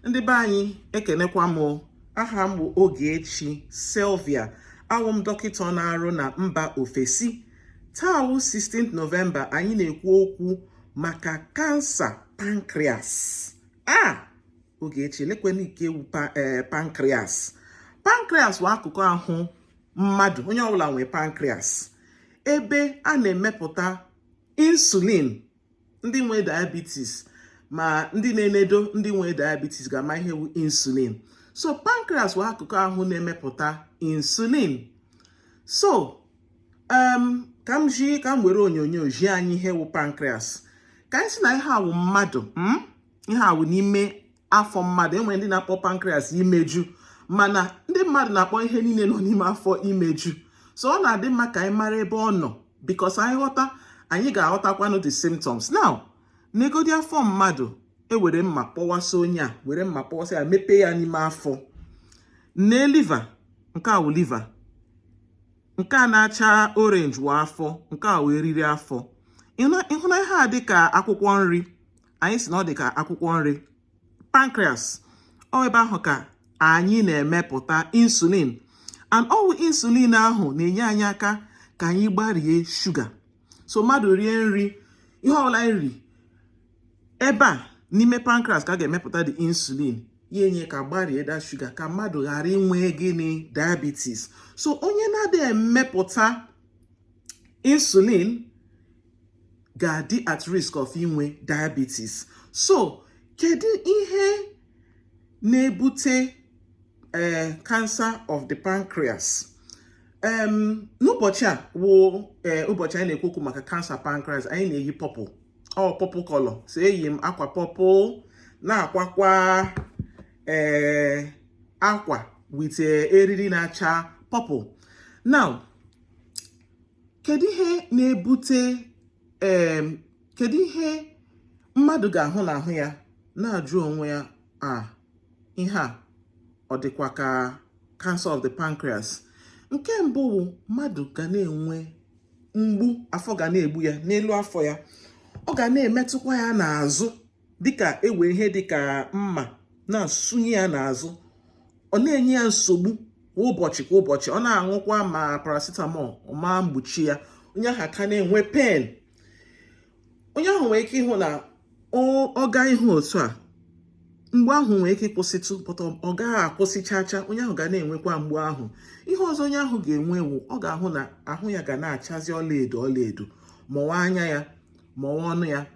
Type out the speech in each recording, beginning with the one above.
Ndị be anyị ekenekwa m. Aha m bụ Ogechi Sylvia. Awụ m dọkịta na-arụ na mba ofesi. Taa wụ 16th November, anyị na-ekwu okwu maka kansa pancreas. Ogechi lekwena ike ewu pancreas. Pancreas bụ akụkụ ahụ mmadụ, onye ọbụla nwere pancreas, ebe a na-emepụta insulin. Ndị nwe diabetes ma ndị na-enedo ndị nwe diabetes ga-ama ihe wu insulin. So pancreas bụ akụkụ ahụ na-emepụta insulin. So ka m were onyonyo ji anyị ihe wu pancreas. Ka anyị si na ihe awụ mmadụ, ihe awụ n'ime afọ mmadụ. Enwere ndị na-akpọ pancreas imeju, mana ndị mmadụ na-akpọ ihe niile nọ n'ime afọ imeju. So ọ na-adị mma ka anyị mara ebe ọ nọ, because anyị ga-aghọtakwanụ the symptoms. Now, negodi afọ mmadụ, ewere mma kpọwasị onye a, were mma kpọwasị ya, mepee ya n'ime afọ. Nne liver, nke a wụ liver. Nke a na-acha orange wụ afọ, nke a wụ eriri afọ. Ịhụna ihe a dịka akwụkwọ nri, anyị si na ọ dịka akwụkwọ nri. Pancreas, ọ ebe ahụ ka anyị na-emepụta insulin. And ọwụ insulin ahụ na-enye anyị aka ka anyị gbarie shuga. So mmadụ rie nri, ihe ọbụla nri, ebe a n'ime pancreas ka a ga-emepụta the insulin, ya enye ka gbarie da shuga, ka mmadụ ghara inwe gịnị, diabetes. So onye na-adịghị emepụta insulin ga-adị at risk of inwe diabetes. So kedu ihe na-ebute cancer of the pancreas? N'ụbọchị a wụ ụbọchị anyị na-ekwu okwu maka cancer pancreas. Anyị na-eyi purple, purple color. So eyi m akwa purple, na-akwakwa akwa with eriri na-acha purple. Now, kedu ihe na-ebute kedu ihe mmadụ ga-ahụ n'ahụ ya na-ajụ onwe ya, ihe a ọ dịkwa ka cancer of the pancreas? Nke mbụ bụ mmadụ ga na-enwe mgbu, afọ ga na-egbu ya n'elu afọ ya. Ọ ga na-emetụkwa ya n'azụ, dịka ewe ihe dịka mma na-asụnye ya n'azụ. Ọ na-enye ya nsogbu kwa ụbọchị. Ọ na-aṅụkwa ma paracetamol, ma mgbochi ya. Onye ahụ aka na-enwe pain. Onye ahụ nwere ike ịhụ na ọ gaa ihu otu a, mgbe ahụ nwere ike ịkwụsịtụ, but ọ gaghị akwụsịchacha. Onye ahụ ga na-enwekwa mgbe ahụ. Ihe ọzọ onye ahụ ga-enwe wụ, ọ ga-ahụ na ahụ ya ga na-achazi ọlaedo, maọwa anya ya, maọwa ọnụ ya.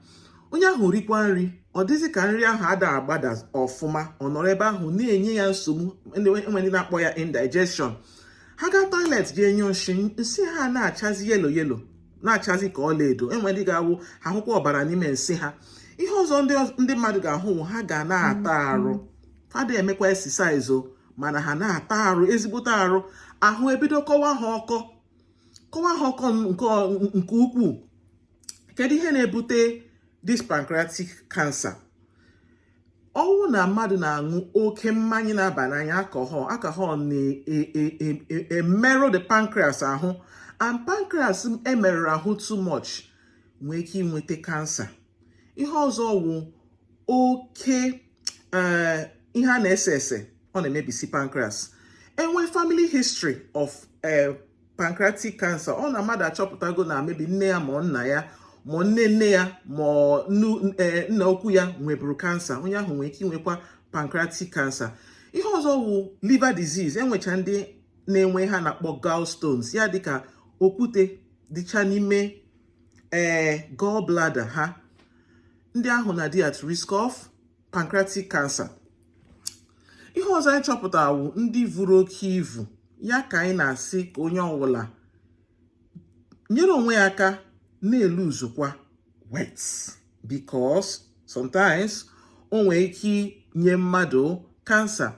Onye ahụ rikwa nri, ọ dịzị ka nri ahụ ada agbada ọfụma. Ọ nọrọ ebe ahụ na-enye ya nsogbu. Enwe ndị na-akpọ ya indigestion. Ha gaa toilet jee nyụọ nsị ha na-achazi yelo, na-achazi ka ọlaedo. Enwe ndị ga-awụ ha hụkwa ọbara n'ime nsị ha. Ihe ọzọ ndị mmadụ ga-ahụ, ha ga na-ata arụ. Ha dị emekwa exercise, mana ha na-ata arụ, ezigbote arụ. Ahụ ebido kọwa ha ọkọ nke ukwuu. Kedu ihe na-ebute this pancreatic cancer? Ọnwụ na mmadụ na-aṅụ oke mmanya na-aba n'anya, alcohol na-emerụ the pancreas ahụ. And pancreas emerụrụ ahụ too much nwee ike inweta cancer. Ihe ọzọ wụ oke ihe a na-ese, ọ na-emebisi pancreas. Enwe family history of pancreatic cancer. Ọ na mmadụ achọpụtago na maybe nne ya ma nna ya ma nne ya ma nna okwu ya nweburu cancer. Onye ahụ nwere ike inwekwa pancreatic cancer. Ihe ọzọ wụ liver disease. Enwecha ndị na-enwe ha na-akpọ gallstones, ya dịka okwute dịcha n'ime gallbladder ha. Ndị ahụ na-adị at risk of pancreatic cancer. Ihe ọzọ anyị chọpụtara wụ ndị vuru oke ivu. Ya ka anyị na-asị ka onye ọbụla nyere onwe ya aka na-eluzukwa weight, because sometimes o nwere ike nye mmadụ cancer.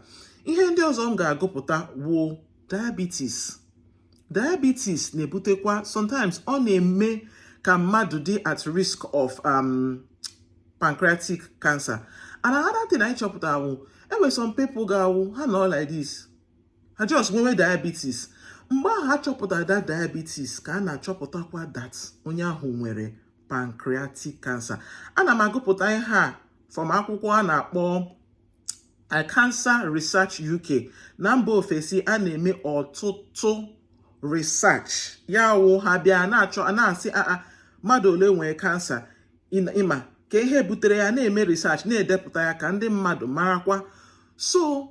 Ihe ndị ọzọ m ga-agụpụta wụ diabetes. Diabetes na-ebutekwa, sometimes ọ na-eme ka mmadụ dị at risk of pancreatic cancer. And another thing anyị chọpụtara wụ, enwere some people ga-awụ ha nọ like this, ha just nwewe diabetes. Mgbe ahụ ha chọpụtara that diabetes, ka a na-achọpụtakwa that onye ahụ nwere pancreatic cancer. Ana m agụpụta ihe a from akwụkwọ a na-akpọ Cancer Research UK. Na mba ofesi a na-eme ọtụtụ research. Ya wụ ha bịa na-achọ na-asị mmadụ ole nwere kansa, ịma ka ihe butere ya, na-eme research, na-edepụta ya ka ndị mmadụ marakwa. So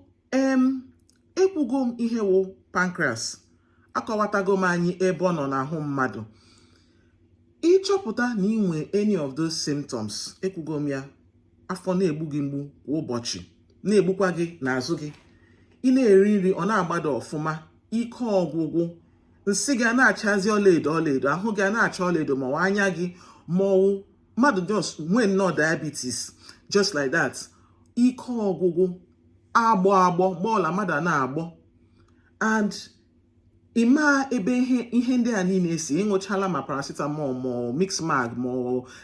ekwugo m ihe wụ pancreas, akọwatago m anyị ebe ọ nọ n'ahụ mmadụ. Ịchọpụta na ị nwee any of those symptoms, ekwugo m ya, afọ na-egbu gị mgbu kwa ụbọchị, na-egbukwa gị n'azụ gị, ị na-eri nri ọ na-agbada ọfụma, ike ọgwụgwụ, nsị gị a na-achazi ọlaedo ọlaedo, ahụ gị a na-acha ọlaedo, ma anya gị, ma mmadụ just nwee nnọọ diabetes just like that, ike ọgwụgwụ, agbọ gbọọla mmadụ a na-agbọ, and ịma ebe ihe ndị a niile si, ịṅụchala ma paracetamol ma mix mag ma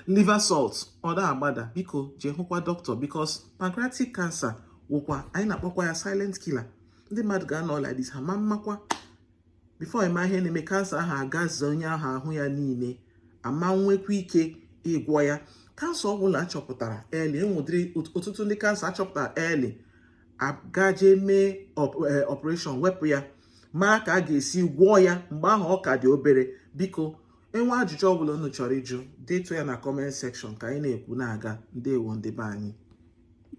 liver salt ọ da-agbada, biko jee hụkwa dọkịta, because pancreatic cancer wụkwa anyị na-akpọkwa ya silent killer. Ndị mmadụ ga-anọ like this, ha ma mmakwa before ịma ihe na-eme kansa ahụ agazie onye ahụ ahụ ya niile, ama nwekwa ike ịgwọ ya. Kansa ọbụla achọpụtara early, enwedịrị ọtụtụ ndị kansa achọpụtara early, agaje mee operation wepụ ya, mara ka a ga-esi gwọọ ya mgbe ahụ ọ ka dị obere. Biko enwe ajụjụ ọbụla unu chọrọ ịjụ, detuo ya na comment section ka anyị na-ekwu na-aga. Ndewo ndị be anyị.